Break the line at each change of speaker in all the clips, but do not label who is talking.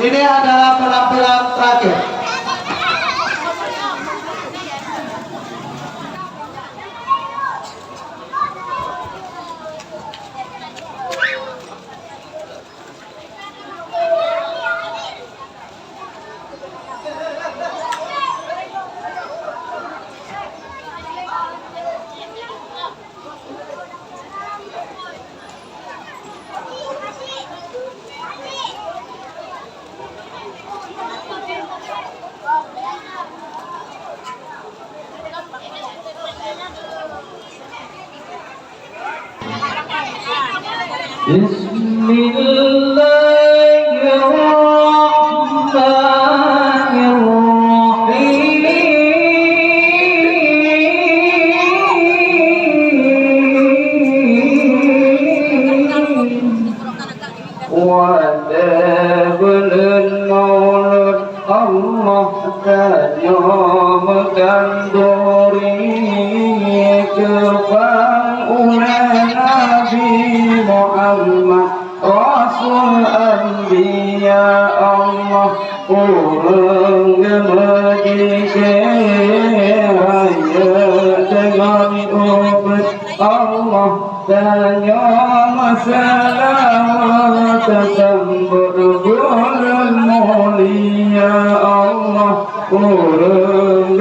Ini adalah penampilan terakhir.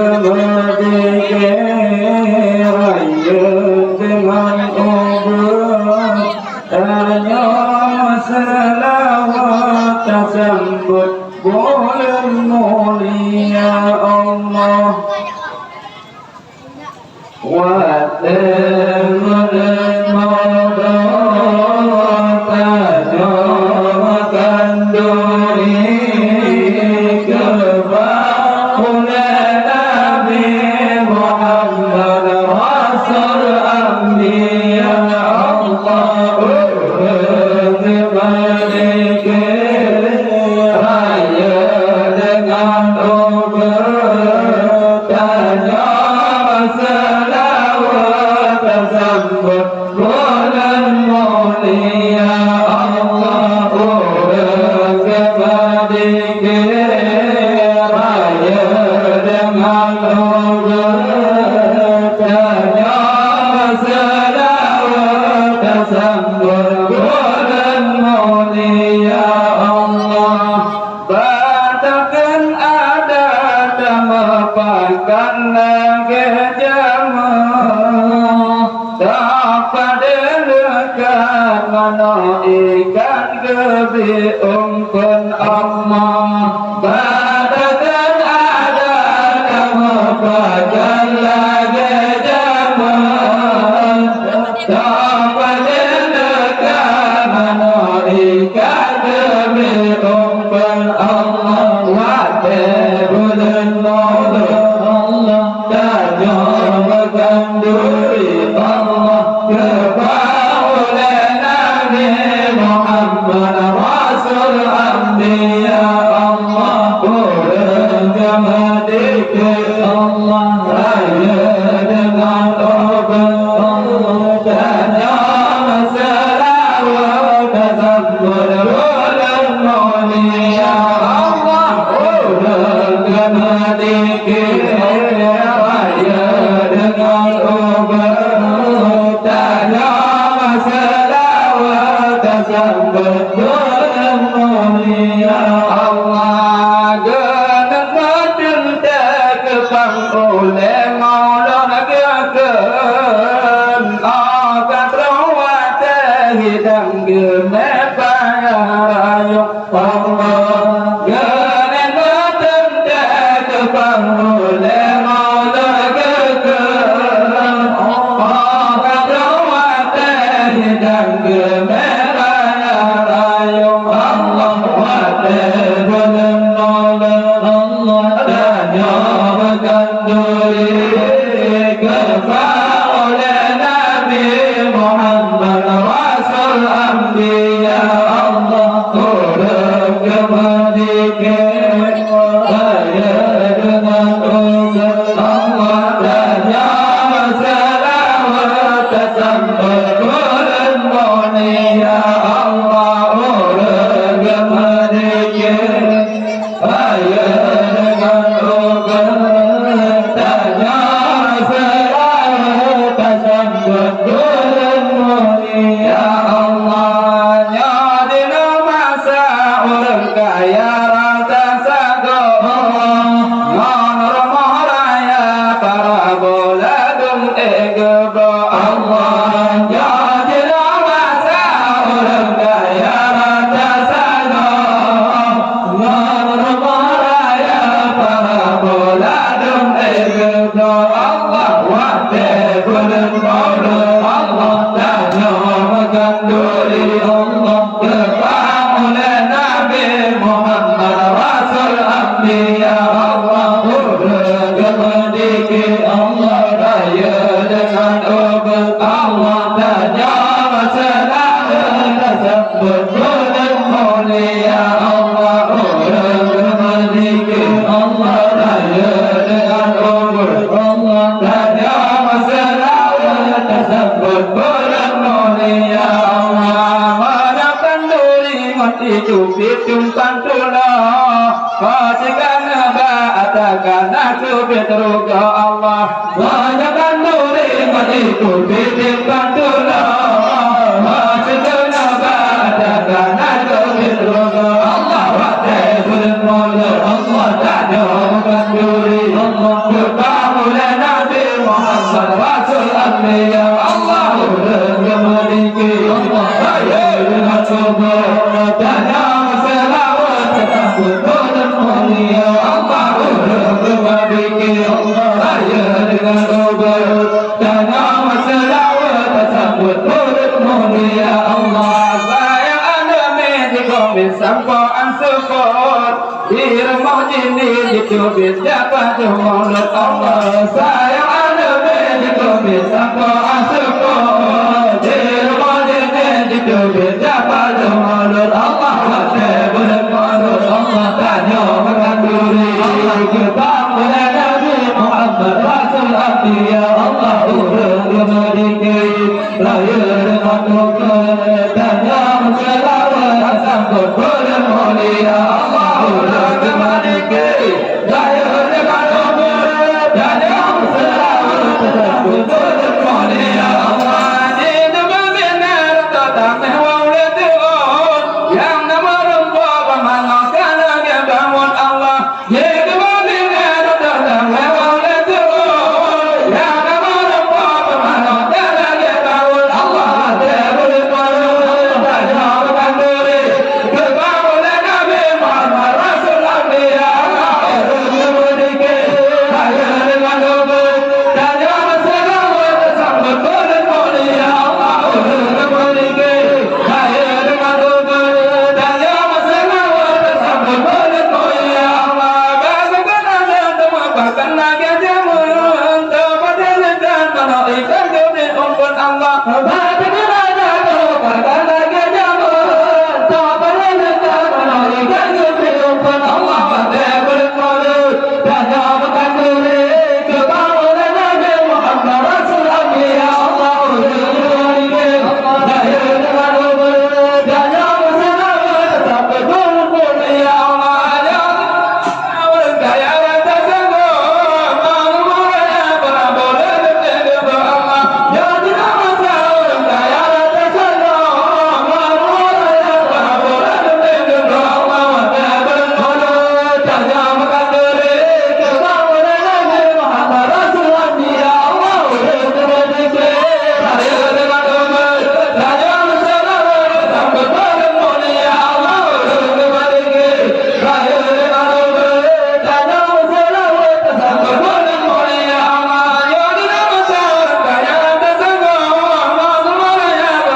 Ya Allah, mati cubit jumpan tula Wajibkan ba'atakan cubit ruga Allah Wajibkan nuri mati cubit jumpan tula Wajibkan ba'atakan cubit ruga Allah Wajibkan nuri Allah Wajibkan nuri Allah Kepamula Nabi Muhammad Rasul Anbiya Allah Maliki Allah Dengan subhanahu tanya selawat tersebut mulia Allah Maliki Allah dengan subhanahu tanya selawat tersebut mulia Allah sayang anda medikom sampai syukur irmah jini ditubis dapat mulut Allah sayang anda medikom sampai syukur irmah jini ditubis dapat mulut Allah wajibul mulut Allah tanya menganduri kita mulai Nabi Muhammad Rasul Anbiya Allah Maliki lahir dengan hukum tanya selawat sambut mulia Allah Maliki lahir dengan hukum tanya selawat sambut mulia Allah di depan benar tetap mewawlatuun yang nama rumpah pemanahkan lagi bangun Allah di depan benar tetap mewawlatuun yang nama rumpah pemanahkan lagi bangun Allah Jebul Mulut tanya menganduri kebangunan Nabi Muhammad Rasul Anbiya Allah Maliki lahir dengan hukum tanya selawat sambut mulia Allah Maliki lahir dengan hukum tanya selawat sambut mulia Allah bahkan ada semua bahkan lagi jamun tempat dan menaikan dunia umpun Allah bahkan ada bahkan lagi jamun tempat dan menaikan dunia umpun Allah Jebul Mulut tanya menganduri kebangunan Nabi Muhammad Rasul Anbiya Allah Maliki lahir dengan hukum tanya selawat sambut mulia Allah Gaya tersenggung Mengumurnya Prabowo Dengan Allah Jadi nama seorang Gaya tersenggung Mengumurnya Prabowo Dengan Allah Jebul Mulut tanya menganduri kebangunan Nabi Muhammad Rasul Anbiya Allah Maliki lahir dengan hukum tanya selawat sambut mulia Allah Maliki lahir dengan hukum tanya selawat sambut mulia Allah jadi nama seorang kaya tersenggung mengumurnya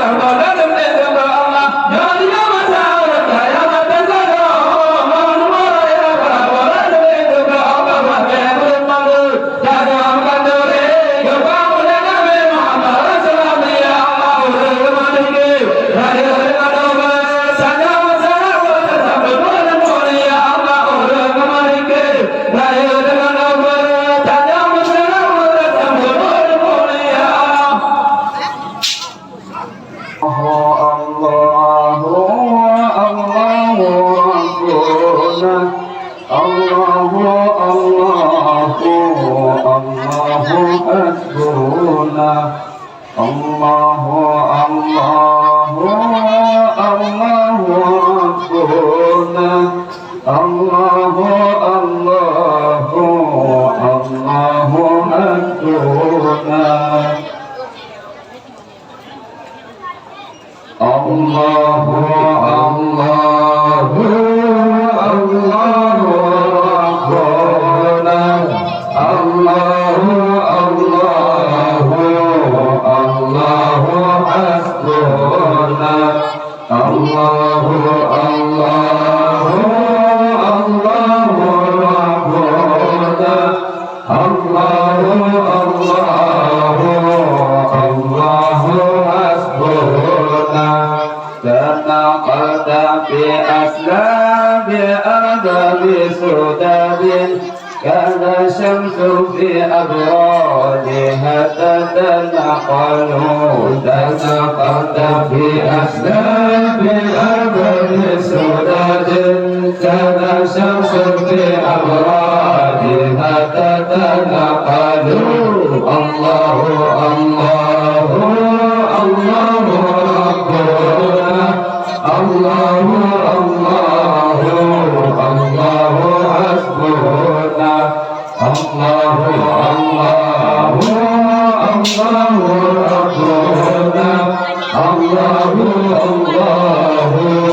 Prabowo Dengan Allah jadi nama seorang kaya tersenggung mengumurnya Prabowo Dengan Allah Jebul Mulut tanya menganduri kebangunan Nabi Muhammad Rasul Anbiya Allah Maliki lahir dengan hukum tanya selawat sambut mulia Allah Maliki lahir dengan hukum tanya selawat sambut mulia كذا الشمس في أبراجها تتنقل تتقدم في أسباب الأرض سداد كذا الشمس في أبراجها تتنقل الله الله الله ربنا الله الله الله حسبنا الله الله الله ربنا الله الله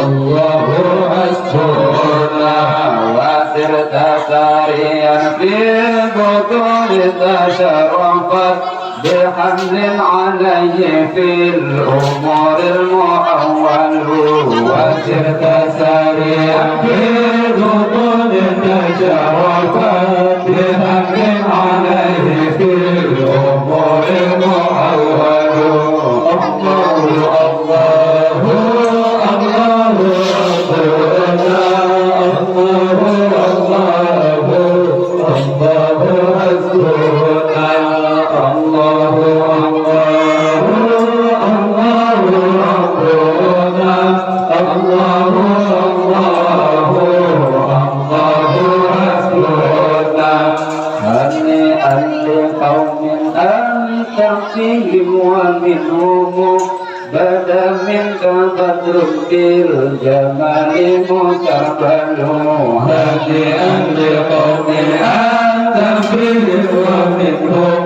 الله حسبنا وسرت ساريا في بطون تشرفت بحمد عليه في الأمور المؤول وسرت ساريا في بطون تشرفت بحمد عليه في الأمور المؤول الله الله الله ربنا الله الله الله حسبنا الله الله الله ربنا الله الله الله حسبنا هنيئا لقوم أنت فيهم ومنهم بدا منك بدر بالجمال مستقبل هنيئا لقوم أنت فيهم ومنهم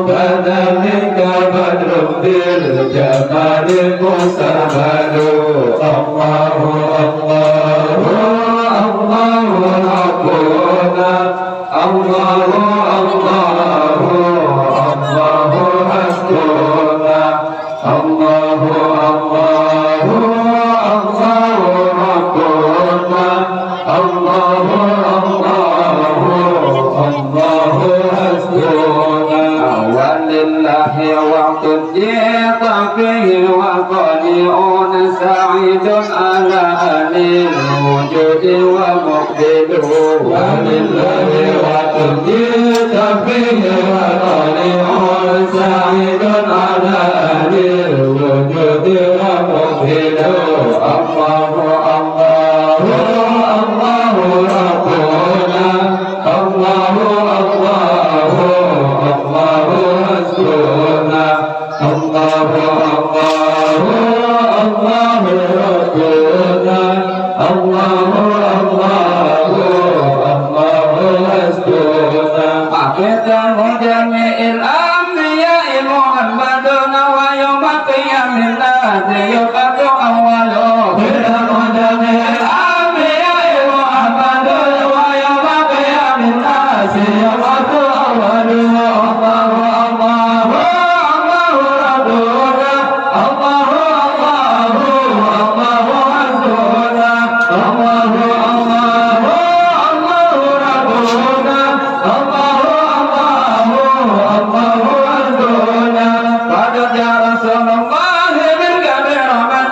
بدا منك بدر بالجمال مستقبل الله الله الله ربنا الله الله الله حسبنا الله الله الله ربنا الله الله الله حسبنا ولله وقت الضيق فيه وقنيعون سعيد على أهل الوجود ومقبل ولله وقت الضيق فيه وقنيعون سعيد على أهل الوجود ومقبل الله الله الله ربنا الله الله الله حسبنا الله الله الله ربنا الله الله الله حسبنا ختام جميع الأنبياء محمد ويوم قيام الناس يقف أوله ختام جميع الأنبياء محمد ويوم قيام الناس يقف أوله الله الله الله ربنا الله الله الله حسبنا الله الله الله ربنا الله الله الله حسبنا قد جاء رسول الله بالكبير من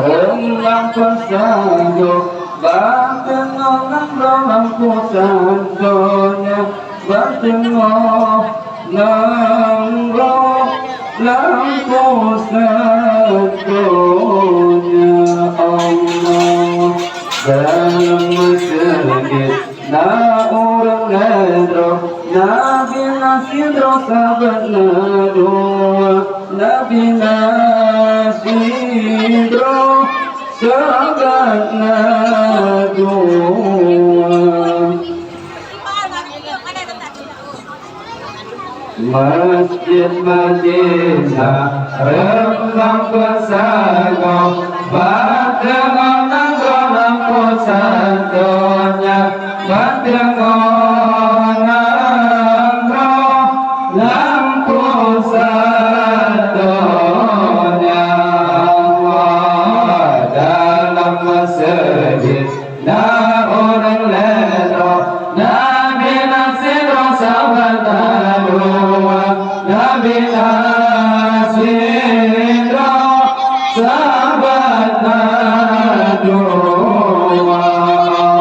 Henglang pesago Batengah dalam kusandonya Batengah nangro Lampu sadonya Allah dalam masjid na orang ledro Nabi nasidro sahabat nadua Nabi nasidro sahabat nadua Masjid Madinah rembang pesago Batengah dalam kusandonya Batengah nangro lampu sadonya Allah dalam masjid na orang ledro Nabi nasidro sahabat nadua Nabi nasidro sahabat nadua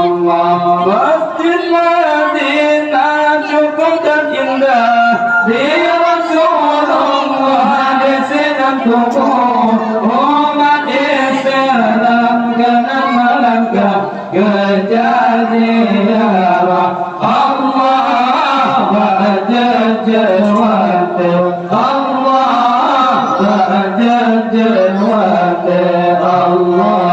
Allah Masjid Madinah cukup dan indah di Rasulullah di sedang tubuh umat Islam kena melangkah ke jazirah Allah ba'jajawat Allah ba'jajawat Allah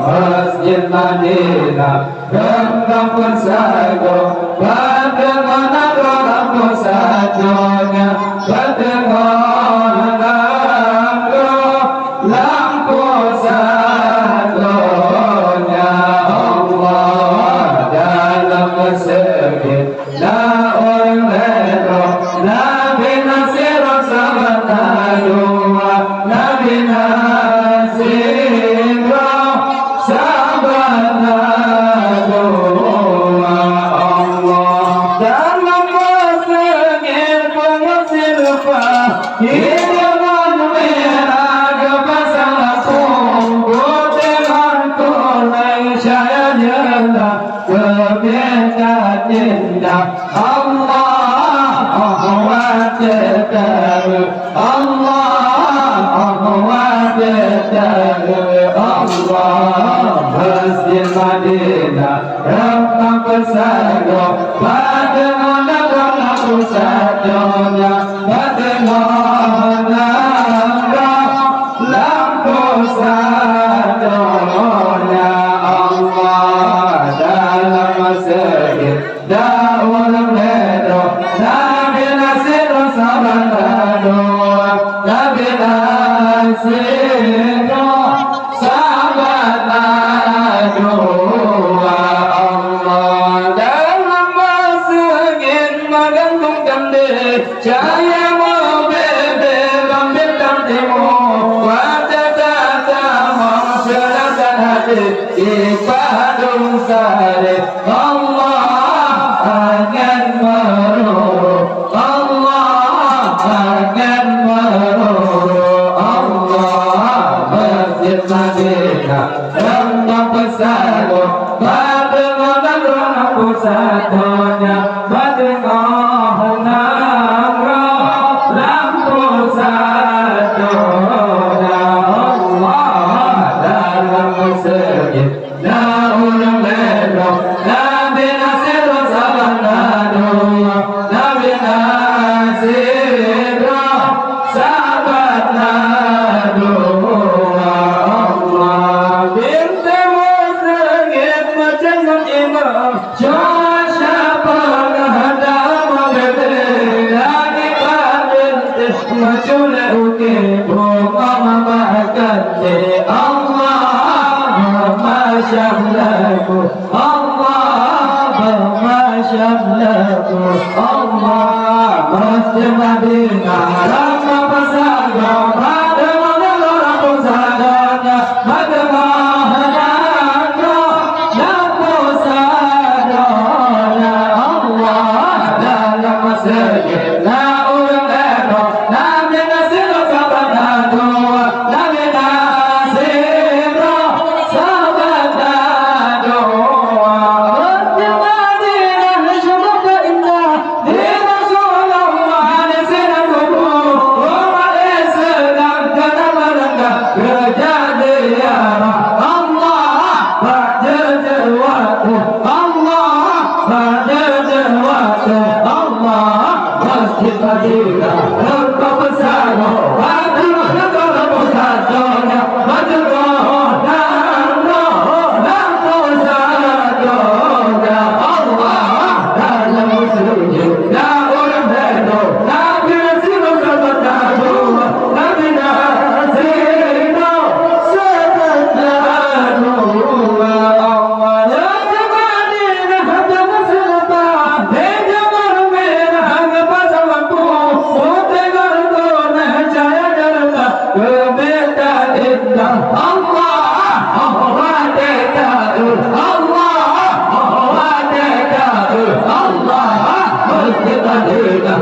Masjid Madinah rembang pesago Batengah dalam kusandonya Batengah nangro lampu sadonya Allah dalam masjid na orang ledro Nabi nasidro sahabat nadua Nabi nasidro sahabat nadua Allah dalam masjid pengusir lupa hidangan merah kepasang aku buteman tunai saya jelas kebeda indah Allah wajah Allah wajah Allah Masjid Madinah rembang pesago Batengah dalam kusandonya Batengah nangro lampu sadonya Allah dalam masjid daun ledro Nabi nasidro sahabat nadua Nabi nasidro sahabat nadua Allah dalam masjid menggantungkan diri cahaya mobil ambil kantimu wajah tata masyarakat hati ipadung sari Allah akan meruru Allah akan meruru Allah Masjid Madinah rembang pesago Batengah dalam kusandonya Batengah nangro lampu sadonya Allah dalam masjid na orang ledro Nabi nasidro sahabat nadua Nabi nasidro sahabat nadua Allah binti masjid macam imam syapa hadam bebe lagi binti macam uke bunga makan Allah masyaallahu Allah masyaallahu Allah Masjid Madinah rembang pesago Batengah dalam kusandonya Batengah nangro lampu sadonya Allah dalam masjid na orang ledro Nabi nasidro sahabat nadua Nabi nasidro kejadian Allah pada waktu Allah pada waktu Allah masjid Madinah engkau bersama pada negara pusatnya Madinah dan pusatnya Allah dalam sujud daun bedo Nabi Sinu sabatahu Nabi Sinu sabatahu Allah ya Madinah hada masalata deja marmena hanga pasawanku utegar kona jaya darta kebeta indah Allah Allah masjid Madinah